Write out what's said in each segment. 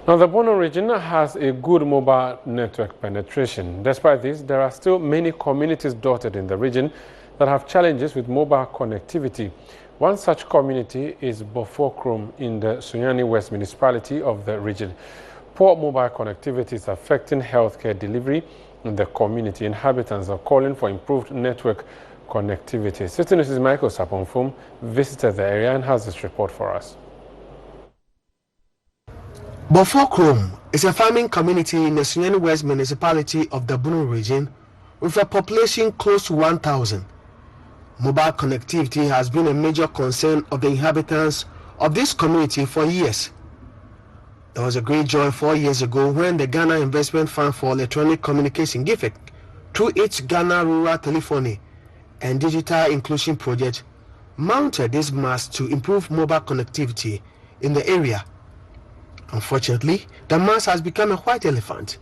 Now, the Bono region has a good mobile network penetration. Despite this, there are still many communities dotted in the region that have challenges with mobile connectivity. One such community is Boffourkrom in the Sunyani West municipality of the region. Poor mobile connectivity is affecting healthcare delivery in the community. Inhabitants are calling for improved network connectivity. City News' Michael Saponfum visited the area and has this report for us. Boffourkrom is a farming community in the Sunyani West municipality of the Bono region with a population close to 1,000. Mobile connectivity has been a major concern of the inhabitants of this community for years. There was a great joy 4 years ago when the Ghana Investment Fund for Electronic Communication (GIFEC), through its Ghana Rural Telephony and Digital Inclusion Project, mounted this mast to improve mobile connectivity in the area. Unfortunately, the mast has become a white elephant.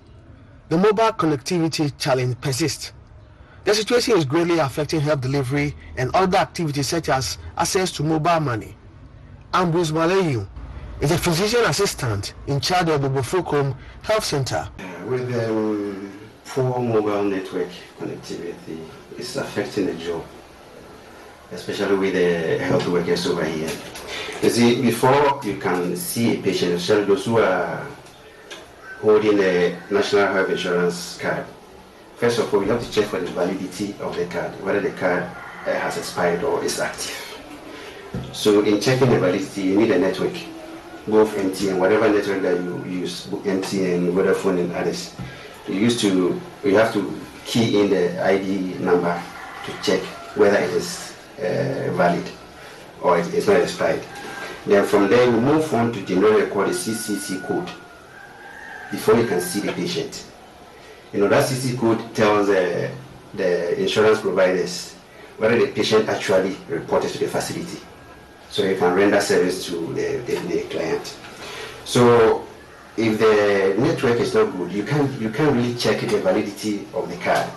The mobile connectivity challenge persists. The situation is greatly affecting health delivery and other activities such as access to mobile money. Ambrose Malayu is a physician assistant in charge of the Boffourkrom Health Center. With the poor mobile network connectivity, it's affecting the job, especially with the health workers over here. You see, before you can see a patient, especially those who are holding a national health insurance card, first of all, you have to check for the validity of the card, whether the card has expired or is active. So in checking the validity, you need a network, both MTN, whatever network that you use, MTN, Vodafone and others. You have to key in the ID number to check whether it is valid or it's not expired. Then from there, we move on to generally record the CCC code before you can see the patient. You know, that CC code tells the insurance providers whether the patient actually reported to the facility, so you can render service to the client. So if the network is not good, you can't really check the validity of the card.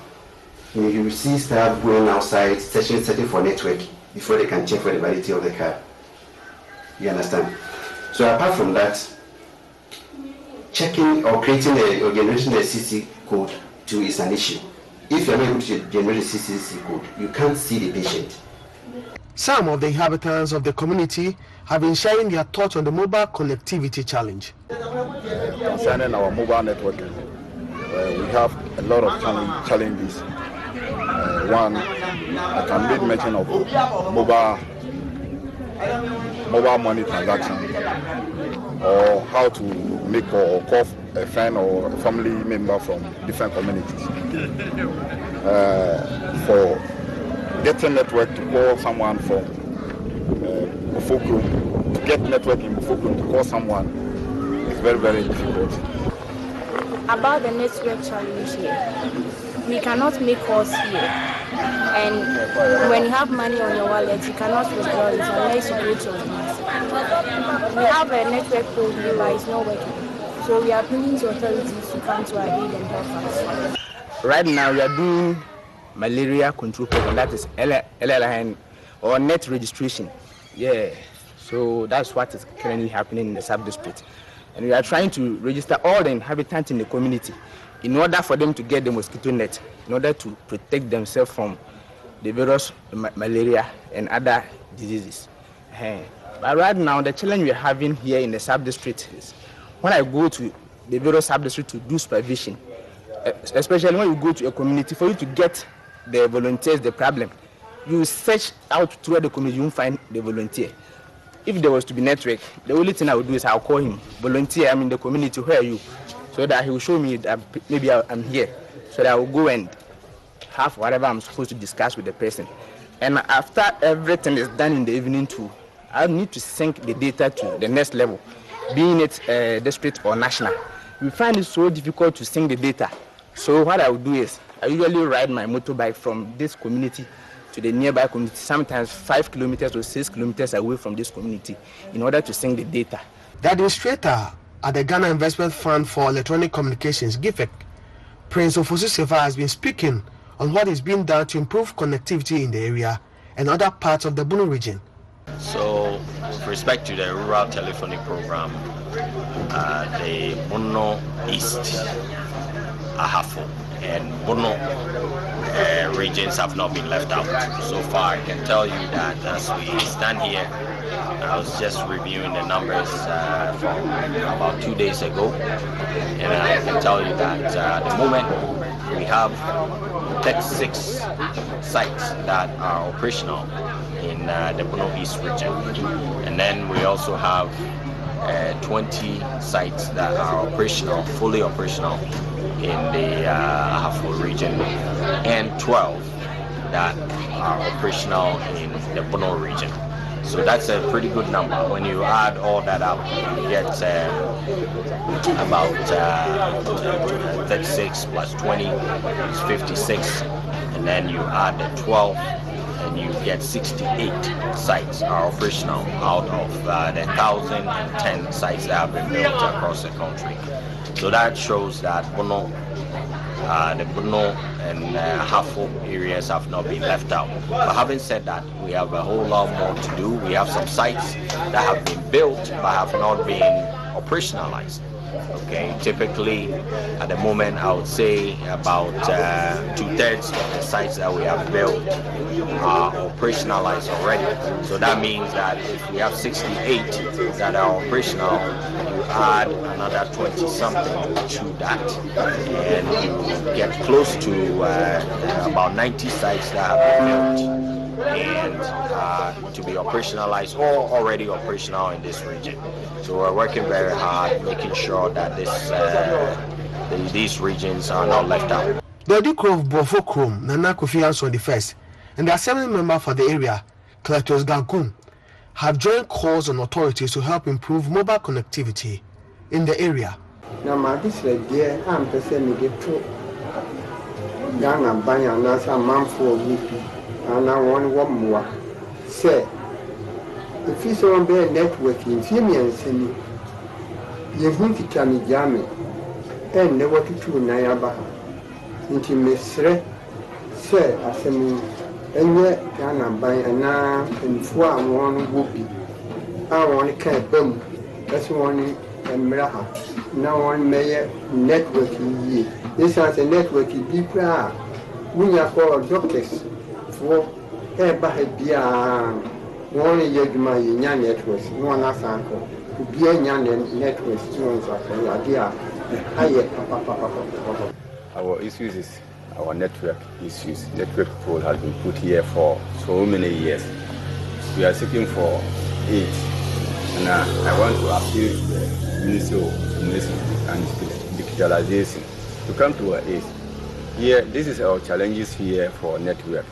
You will see staff going outside, searching for network before they can check for the validity of the card. You understand? So apart from that, checking or creating or generating the CC code too is an issue. If you're not able to generate the CC code, you can't see the patient. Some of the inhabitants of the community have been sharing their thoughts on the mobile connectivity challenge. Concerning our mobile network, we have a lot of challenges. One, I can make mention of mobile money transaction, or how to make or call a friend or a family member from different communities. For getting network to call someone from Boffourkrom, to get network in Boffourkrom to call someone is very, very difficult. About the network challenge here, we cannot make calls here. And when you have money on your wallet, you cannot withdraw it unless you go to a bank. We have a network code here, but it's not working. So we are appealing to authorities to come to our aid and help us. Right now, we are doing malaria control program, that is LLN or net registration. Yeah, so that's what is currently happening in the sub-district. And we are trying to register all the inhabitants in the community in order for them to get the mosquito net, in order to protect themselves from the virus, malaria, and other diseases. But right now, the challenge we're having here in the sub-district is when I go to the various sub-district to do supervision, especially when you go to a community, for you to get the volunteers, the problem, you search out through the community, you won't find the volunteer. If there was to be network, the only thing I would do is I'll call him, volunteer, I'm in the community, where are you? So that he will show me that maybe I'm here, so that I will go and have whatever I'm supposed to discuss with the person. And after everything is done in the evening too, I need to sync the data to the next level, being it district or national. We find it so difficult to sync the data. So what I will do is, I usually ride my motorbike from this community to the nearby community, sometimes 5 kilometers or 6 kilometers away from this community, in order to sync the data. The administrator at the Ghana Investment Fund for Electronic Communications (GIFEC), Prince Ofosu has been speaking on what is being done to improve connectivity in the area and other parts of the Bono region. So, with respect to the rural telephony program, the Bono East, Ahafo, and Bono regions have not been left out. So far, I can tell you that as we stand here, I was just reviewing the numbers from about 2 days ago, and I can tell you that at the moment we have 36 sites that are operational in the Bono East region, and then we also have 20 sites that are operational, fully operational in the Ahafo region, and 12 that are operational in the Bono region. So that's a pretty good number. When you add all that up, you get about 36 plus 20 is 56, and then you add the 12, and you get 68 sites are operational out of the 1,010 sites that have been built across the country. So that shows that Bono, the Bono and Ahafo areas have not been left out. But having said that, we have a whole lot more to do. We have some sites that have been built but have not been operationalized. Okay, typically at the moment I would say about 2/3 of the sites that we have built are operationalized already. So that means that if we have 68 that are operational, you add another 20 something to that, and you get close to about 90 sites that have been built and to be operationalized or already operational in this region. So we're working very hard, making sure that these regions are not left out. The Duke of Boffourkrom, Nana Kofi Anson I, and the assembly member for the area, Cletus Gankun, have joined calls on authorities to help improve mobile connectivity in the area. Now, my dear, I'm the same to Ghana, Bayana, some month for week. And I want one more. Say, if it's on their networking, Femians and you want to come jammy and never to Nayaba. Into Miss Re, say, as a me, and yet Ghana by an hour and 4 1 whoopee. I want to can't boom. That's one and Mraha. Now one mayor networking ye. This has a networking people. We are called doctors. For every beer, one year my young networks, one as uncle, to be a young networks, Our issues is our network issues. Network pole has been put here for so many years. We are seeking for aid, and I want to appeal to the Ministry of Information and Digitalization to come to our aid. Here, this is our challenges here for network.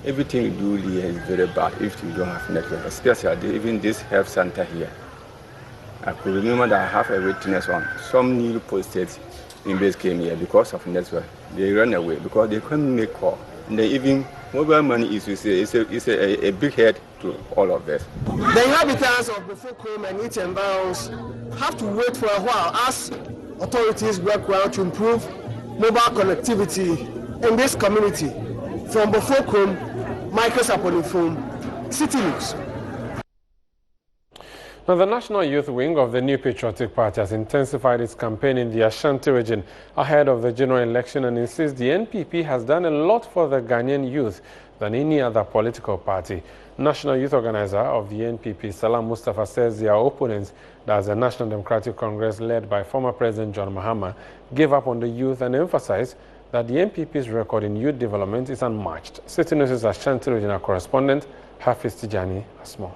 Everything we do here is very bad if you don't have network, especially even this health center here. I could remember that I have a witness on some new posted in base came here because of network. They ran away because they couldn't make call. And they even mobile money is a big head to all of us. The inhabitants of Boffourkrom and its environs have to wait for a while as authorities work well to improve mobile connectivity in this community. From Boffourkrom, Michael Saponifum, City News. Now, the National Youth Wing of the New Patriotic Party has intensified its campaign in the Ashanti region ahead of the general election and insists the NPP has done a lot for the Ghanaian youth than any other political party. National Youth Organizer of the NPP, Salam Mustafa, says their opponents, that's the National Democratic Congress led by former President John Mahama, gave up on the youth and emphasized that the NPP's record in youth development is unmatched. City News' Ashanti regional correspondent, Hafiz Tijani, has more.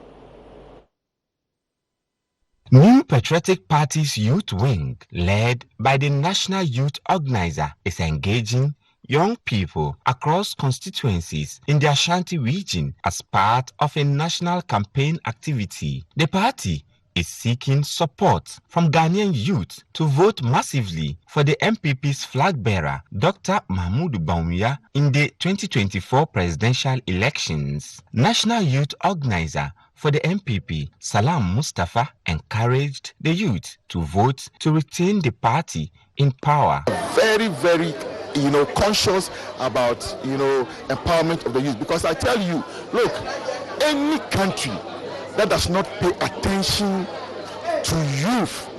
New Patriotic Party's youth wing, led by the National Youth Organizer, is engaging young people across constituencies in the Ashanti region as part of a national campaign activity. The party is seeking support from Ghanaian youth to vote massively for the MPP's flag bearer, Dr. Mahmoud Bawumia, in the 2024 presidential elections. National Youth Organizer for the MPP, Salam Mustafa, encouraged the youth to vote to retain the party in power. Very, conscious about, empowerment of the youth. Because I tell you, look, any country that does not pay attention to youth